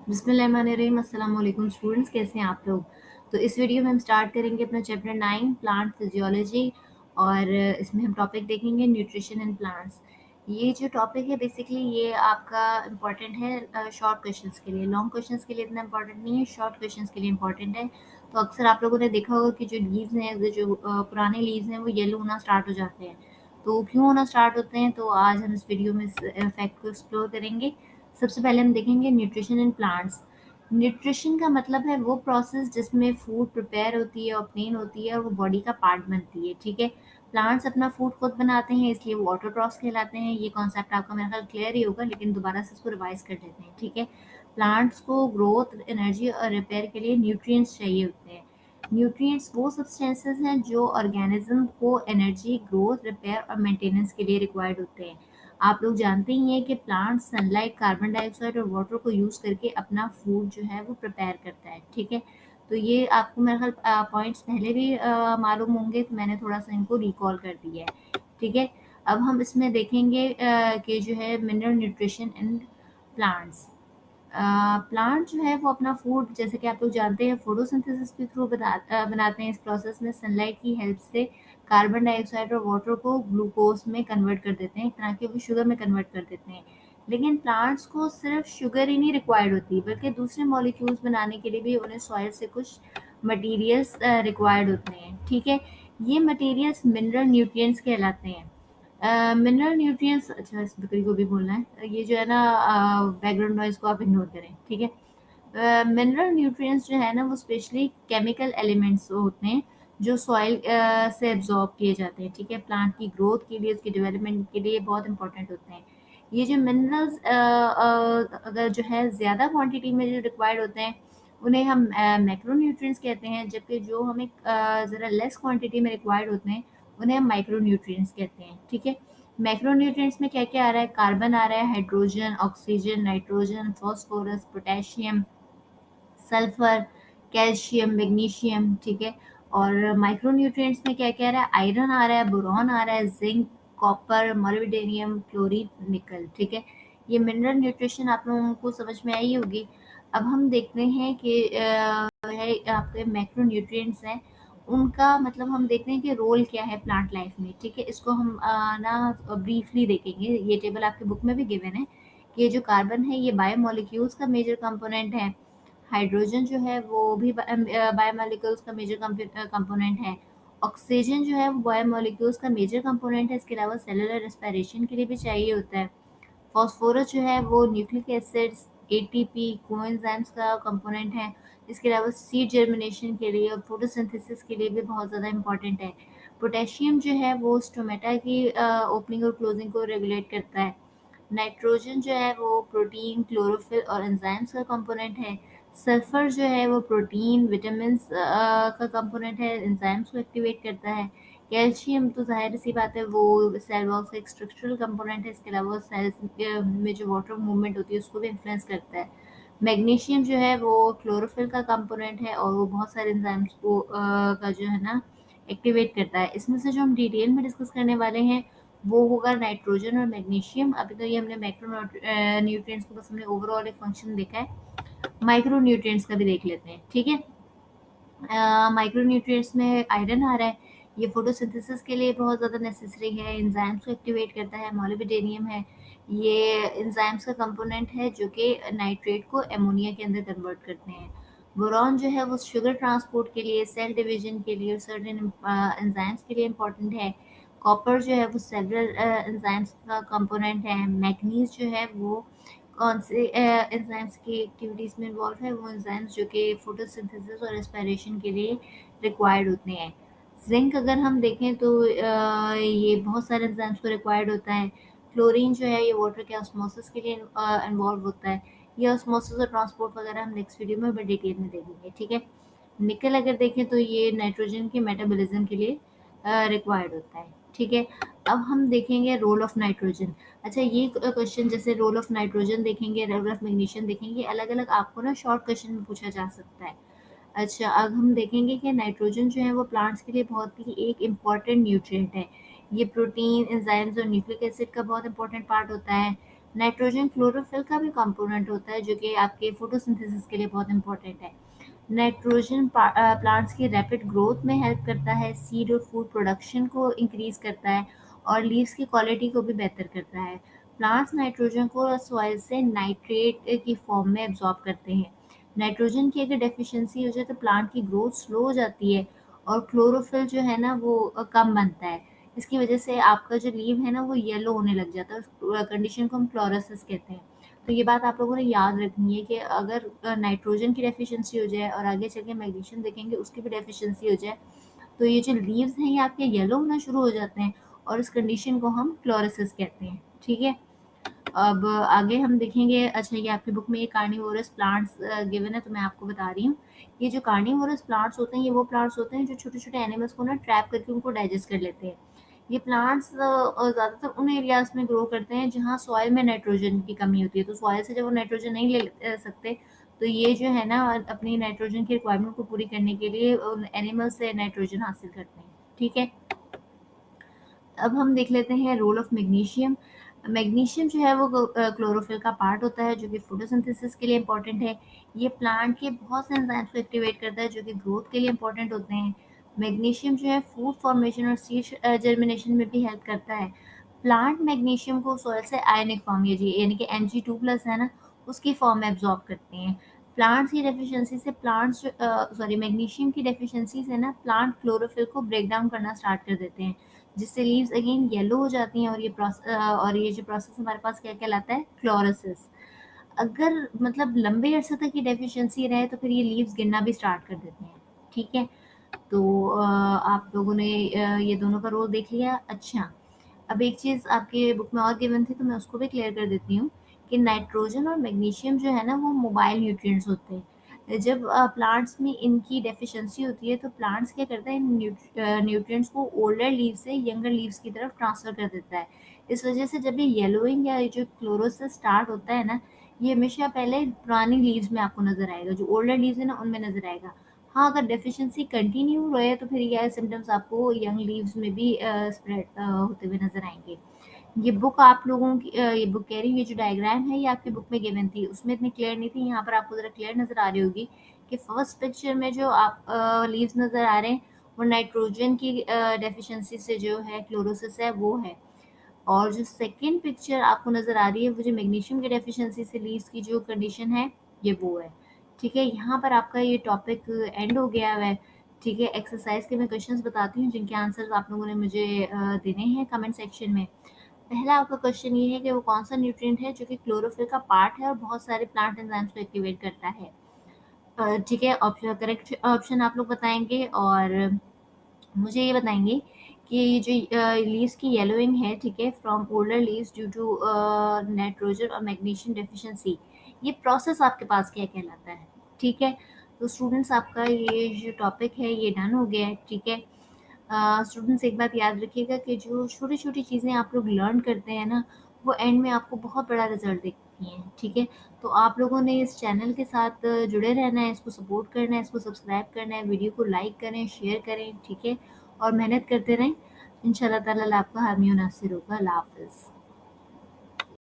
बिस्मिल्लाहिर्रहमानिर्रहीम। अस्सलाम वालेकुम स्टूडेंट्स, कैसे हैं आप लोग? तो इस वीडियो में हम स्टार्ट करेंगे अपना चैप्टर 9 प्लांट फिजियोलॉजी और इसमें हम टॉपिक देखेंगे न्यूट्रिशन इन प्लांट्स। ये जो टॉपिक है बेसिकली ये आपका इम्पोर्टेंट है शॉर्ट क्वेश्चंस के लिए। लॉन्ग क्वेश्चंस के लिए इतना इम्पोर्टेंट नहीं है, शॉर्ट क्वेश्चंस के लिए इम्पोर्टेंट है। तो अक्सर आप लोगों ने देखा होगा कि जो लीव्स हैं, जो पुराने लीव्स हैं वो येलो होना स्टार्ट हो जाते हैं। तो क्यों होना स्टार्ट होते हैं, तो आज हम इस वीडियो में इस फैक्ट को एक्सप्लोर करेंगे। सबसे पहले हम देखेंगे न्यूट्रिशन इन प्लांट्स। न्यूट्रिशन का मतलब है वो प्रोसेस जिसमें फूड प्रिपेयर होती है, ऑब्टेन होती है और वो बॉडी का पार्ट बनती है, ठीक है? प्लांट्स अपना फूड खुद बनाते हैं, इसलिए वो ऑटोट्रॉफ्स कहलाते हैं। ये कॉन्सेप्ट आपका मेरे ख्याल क्लियर ही होगा, लेकिन दोबारा से इसको रिवाइज कर लेते हैं, ठीक है? प्लांट्स को ग्रोथ, एनर्जी और रिपेयर के लिए न्यूट्रिएंट्स चाहिए होते हैं। न्यूट्रिएंट्स वो सब्सटेंसेस हैं जो ऑर्गेनिज्म को एनर्जी, ग्रोथ, रिपेयर और मेंटेनेंस के लिए रिक्वायर्ड होते हैं। आप लोग जानते ही हैं कि प्लांट सनलाइट, कार्बन डाइऑक्साइड और वाटर को यूज़ करके अपना फूड जो है वो प्रिपेयर करता है, ठीक है? तो ये आपको मेरे ख्याल पॉइंट्स पहले भी मालूम होंगे, तो मैंने थोड़ा-सा इनको रिकॉल कर दिया है, ठीक है? अब हम इसमें देखेंगे कि जो है mineral nutrition in plants. Plant जो है वो अपना फूड, जैसे कि आप लोग जानते हैं, फोटोसिंथेसिस के थ्रू बनाते हैं। इस प्रोसेस में सनलाइट की हेल्प से कार्बन डाइऑक्साइड और वाटर को ग्लूकोज में कन्वर्ट कर देते हैं, एक तरह के वो शुगर में कन्वर्ट कर देते हैं। लेकिन प्लांट्स को सिर्फ शुगर ही नहीं रिक्वायर्ड होती, बल्कि दूसरे मॉलिक्यूल्स बनाने के लिए भी उन्हें सॉइल से कुछ मटेरियल्स रिक्वायर्ड होते हैं, ठीक है? ये मटेरियल्स मिनरल न्यूट्रिएंट्स कहलाते हैं। मिनरल न्यूट्रिएंट्स, अच्छा इस बकरी को भी बोलना है, ये जो है ना बैकग्राउंड नॉइज़ को आप इग्नोर करें, ठीक है? मिनरल न्यूट्रिएंट्स जो है ना वो स्पेशली केमिकल एलिमेंट्स होते हैं जो सॉइल से एब्जॉर्ब किए जाते हैं, ठीक है? प्लांट की ग्रोथ के लिए, उसकी डेवलपमेंट के लिए बहुत इंपॉर्टेंट होते हैं। ये जो मिनरल्स अगर जो है ज़्यादा क्वांटिटी में जो रिक्वायर्ड होते हैं, उन्हें हम मैक्रो न्यूट्रिएंट्स कहते हैं, जबकि जो हमें ज़रा लेस क्वांटिटी में रिक्वायर्ड होते हैं, उन्हें हम माइक्रो न्यूट्रिएंट्स कहते हैं, ठीक है? मैक्रो न्यूट्रिएंट्स में क्या-क्या आ रहा है? कार्बन आ रहा है, hydrogen, oxygen, nitrogen, phosphorus, potassium, sulphur, calcium, magnesium, ठीक है? और माइक्रो न्यूट्रिएंट्स में क्या-क्या आ रहा है? आयरन आ रहा है, बोरॉन आ रहा है, जिंक, कॉपर, मोलिब्डेनम, क्लोरीन, निकल, ठीक है? ये मिनरल न्यूट्रिशन आप लोगों को समझ में आई होगी। अब हम देखते हैं कि है आपके मैक्रो न्यूट्रिएंट्स हैं, उनका मतलब हम देखते हैं कि रोल क्या है प्लांट लाइफ में, ठीक है? इसको हम ना ब्रीफली देखेंगे। ये टेबल आपकी बुक में भी गिवन है कि ये जो कार्बन है ये बायोमोलिक्यूल्स का मेजर कंपोनेंट है। हाइड्रोजन जो है वो भी बायोमोलिक्यूल्स का मेजर कंपोनेंट है। ऑक्सीजन जो है वो बायोमोलिक्यूल्स का मेजर कंपोनेंट है। इसके अलावा सेलुलर रेस्पिरेशन के लिए भी चाहिए होता है। फास्फोरस जो है वो न्यूक्लिक एसिड्स, एटीपी, कोएंजाइम्स का कंपोनेंट है। इसके अलावा सीड जर्मिनेशन के लिए और फोटोसिंथेसिस के लिए भी बहुत ज़्यादा इंपॉर्टेंट है। पोटेशियम जो है वो स्टोमेटा की ओपनिंग और क्लोजिंग को रेगुलेट करता है। नाइट्रोजन जो है वो प्रोटीन, क्लोरोफिल और एंजाइम्स का कंपोनेंट है। सल्फर जो है वो प्रोटीन, विटामिन्स का कंपोनेंट है, एंजाइम्स को एक्टिवेट करता है। कैल्शियम तो ज़ाहिर सी बात है वो सेल वॉल का एक स्ट्रक्चरल कंपोनेंट है। इसके अलावा सेल्स में जो वाटर मूवमेंट होती है उसको भी इन्फ्लुएंस करता है। मैग्नीशियम जो है वो क्लोरोफिल का कंपोनेंट है और वो बहुत सारे एंजाइम्स को का जो है ना एक्टिवेट करता है। इसमें से जो हम डिटेल में डिस्कस करने वाले हैं वो होगा नाइट्रोजन और मैग्नीशियम। अभी तो ये हमने मैक्रो न्यूट्रिएंट्स को बस हमने ओवरऑल एक फंक्शन देखा है। माइक्रो न्यूट्रिएंट्स का भी देख लेते हैं, ठीक है? माइक्रो न्यूट्रिएंट्स में आयरन आ रहा है, ये फोटोसिंथेसिस के लिए बहुत ज़्यादा नेसेसरी है। एंजाइम्स को एक्टिवेट करता है। मोलिब्डेनम है, ये एंजाइम्स का कंपोनेंट है जो कि नाइट्रेट को अमोनिया के अंदर कन्वर्ट करते हैं। बोरॉन जो है वो शुगर ट्रांसपोर्ट के लिए, सेल डिवीजन के लिए और सर्टेन एंजाइम्स के लिए इम्पोर्टेंट है। कॉपर जो है वो सेवरल एंजाइम्स का कंपोनेंट है। मैग्नीज जो है वो कौन से एंजाइम्स की एक्टिविटीज़ में इन्वॉल्व है? वो एंजाइम्स जो कि फोटोसिंथेसिस और रेस्पिरेशन के लिए रिक्वायर्ड होते हैं। जिंक अगर हम देखें तो ये बहुत सारे एंजाइम्स को रिक्वायर्ड होता है। क्लोरीन जो है ये वाटर के ऑस्मोसिस के लिए इन्वॉल्व होता है। ये ऑस्मोसिस और ट्रांसपोर्ट वगैरह हम नेक्स्ट वीडियो में बड़ी डिटेल में देखेंगे, ठीक है? निकल अगर देखें तो ये नाइट्रोजन के मेटाबॉलिज्म के लिए रिक्वायर्ड होता है, ठीक है? अब हम देखेंगे रोल ऑफ नाइट्रोजन। अच्छा, ये क्वेश्चन जैसे रोल ऑफ नाइट्रोजन देखेंगे, रोल ऑफ मैग्नीशियम देखेंगे, अलग-अलग आपको ना शॉर्ट क्वेश्चन में पूछा जा सकता है। अच्छा, अब हम देखेंगे कि नाइट्रोजन जो है वो प्लांट्स के लिए बहुत ही एक इम्पॉर्टेंट न्यूट्रिएंट है। ये प्रोटीन, एंजाइम्स और न्यूक्लिक एसिड का बहुत इंपॉर्टेंट पार्ट होता है। नाइट्रोजन क्लोरोफिल का भी कंपोनेंट होता है, जो कि आपके फोटोसिंथेसिस के लिए बहुत इंपॉर्टेंट है। नाइट्रोजन प्लांट्स की रैपिड ग्रोथ में हेल्प करता है, सीड और फूड प्रोडक्शन को इंक्रीज करता है और लीव्स की क्वालिटी को भी बेहतर करता है। प्लांट्स नाइट्रोजन को सॉइल से नाइट्रेट की फॉर्म में एब्जॉर्ब करते हैं। नाइट्रोजन की अगर डेफिशिएंसी हो जाए तो प्लांट की ग्रोथ स्लो हो जाती है और क्लोरोफिल जो है ना वो कम बनता है। इसकी वजह से आपका जो लीव है ना वो येलो होने लग जाता है, उस कंडीशन को हम क्लोरोसिस कहते हैं। तो ये बात आप लोगों ने याद रखनी है कि अगर नाइट्रोजन की डेफिशिएंसी हो जाए और आगे चल के मैग्नीशियम देखेंगे उसकी भी डेफिशिएंसी हो जाए, तो ये जो लीव्स हैं ये आपके येलो होना शुरू हो जाते हैं और इस कंडीशन को हम क्लोरोसिस कहते हैं। ठीक है, अब आगे हम देखेंगे। अच्छा, ये आपकी बुक में ये कार्निवोरस प्लांट्स गिवन है, तो मैं आपको बता रही हूँ। ये जो कार्निवोरस प्लांट्स होते हैं ये वो प्लांट्स होते हैं जो छोटे छोटे एनिमल्स को ना ट्रैप करके उनको डाइजेस्ट कर लेते हैं। ये प्लांट्स ज़्यादातर उन एरियाज में ग्रो करते हैं जहाँ सॉइल में नाइट्रोजन की कमी होती है, तो सॉइल से जब वो नाइट्रोजन नहीं ले सकते, तो ये जो है ना अपनी नाइट्रोजन की रिक्वायरमेंट को पूरी करने के लिए उन एनिमल से नाइट्रोजन हासिल करते हैं। ठीक है, अब हम देख लेते हैं रोल ऑफ मैग्नीशियम। मैग्नीशियम जो है वो क्लोरोफिल का पार्ट होता है, जो कि फोटोसिंथेसिस के लिए इम्पोर्टेंट है। ये प्लांट के बहुत से एंजाइम्स को एक्टिवेट करता है जो कि ग्रोथ के लिए इम्पोर्टेंट होते हैं। मैग्नीशियम जो है फूड फॉर्मेशन और सीड जर्मिनेशन में भी हेल्प करता है। प्लांट मैग्नीशियम को सॉइल से आयनिक फॉर्म यानी कि Mg2+ है ना, उसकी फॉर्म में एब्जॉर्ब करते हैं। प्लांट्स की डेफिशिएंसी से प्लांट्स सॉरी मैग्नीशियम की डेफिशिएंसी से ना प्लांट क्लोरोफिल को ब्रेक डाउन करना स्टार्ट कर देते हैं, जिससे लीव्स अगेन येलो हो जाती हैं और ये जो प्रोसेस हमारे पास क्या कहलाता है, क्लोरोसिस। अगर मतलब लंबे अरसे तक ये डेफिशिएंसी रहे तो फिर ये लीव्स गिरना भी स्टार्ट कर देते हैं। ठीक है, तो आप लोगों ने ये दोनों का रोल देख लिया। अच्छा, अब एक चीज़ आपके बुक में और गिवन थी तो मैं उसको भी क्लियर कर देती हूँ कि नाइट्रोजन और मैग्नीशियम जो है ना वो मोबाइल न्यूट्रिएंट्स होते हैं। जब प्लांट्स में इनकी डेफिशिएंसी होती है तो प्लांट्स क्या करता है, इन न्यूट्रिएंट्स को ओल्डर लीव से यंगर लीव्स की तरफ ट्रांसफर कर देता है। इस वजह से जब ये येलोइंग या ये जो क्लोरोसिस स्टार्ट होता है ना, ये हमेशा पहले पुरानी लीव्स में आपको नजर आएगा, जो ओल्डर लीव्स है ना उनमें नजर आएगा। हाँ, अगर डेफिशिएंसी कंटिन्यू रहे तो फिर ये सिम्टम्स आपको यंग लीव्स में भी स्प्रेड होते हुए नजर आएंगे। ये बुक आप लोगों की ये बुक कह रही हूँ, ये जो डायग्राम है ये आपकी बुक में गिवन थी, उसमें इतनी क्लियर नहीं थी, यहाँ पर आपको ज़रा क्लियर नज़र आ रही होगी कि फर्स्ट पिक्चर में जो आप लीव्स नज़र आ रहे हैं वो नाइट्रोजन की डेफिशिएंसी से जो है क्लोरोसिस है वो है, और जो सेकंड पिक्चर आपको नज़र आ रही है वो जो मैग्नीशियम की डेफिशिएंसी से लीव्स की जो कंडीशन है ये वो है। ठीक है, यहाँ पर आपका ये टॉपिक एंड हो गया है। ठीक है, एक्सरसाइज के मैं क्वेश्चंस बताती हूँ जिनके आंसर्स आप लोगों ने मुझे देने हैं कमेंट सेक्शन में। पहला आपका क्वेश्चन ये है कि वो कौन सा न्यूट्रिएंट है जो कि क्लोरोफिल का पार्ट है और बहुत सारे प्लांट एंजाइम्स को एक्टिवेट करता है। ठीक है, ऑप्शन करेक्ट ऑप्शन आप लोग बताएंगे और मुझे ये बताएंगे कि ये जो लीव्स की येलोइंग है, ठीक है, from older leaves due to nitrogen और मैग्नीशियम डेफिशिएंसी, ये प्रोसेस आपके पास क्या कहलाता है। ठीक है, तो स्टूडेंट्स आपका ये जो टॉपिक है ये डन हो गया है। ठीक है, स्टूडेंट्स एक बात याद रखिएगा कि जो छोटी छोटी चीज़ें आप लोग लर्न करते हैं ना वो एंड में आपको बहुत बड़ा रिजल्ट देती हैं। ठीक है, तो आप लोगों ने इस चैनल के साथ जुड़े रहना है, इसको सपोर्ट करना है, इसको सब्सक्राइब करना है, वीडियो को लाइक करें, शेयर करें। ठीक है, और मेहनत करते रहें। इंशाल्लाह ताला आपका हामी नासिर होगा। अल्लाह हाफ़िज़।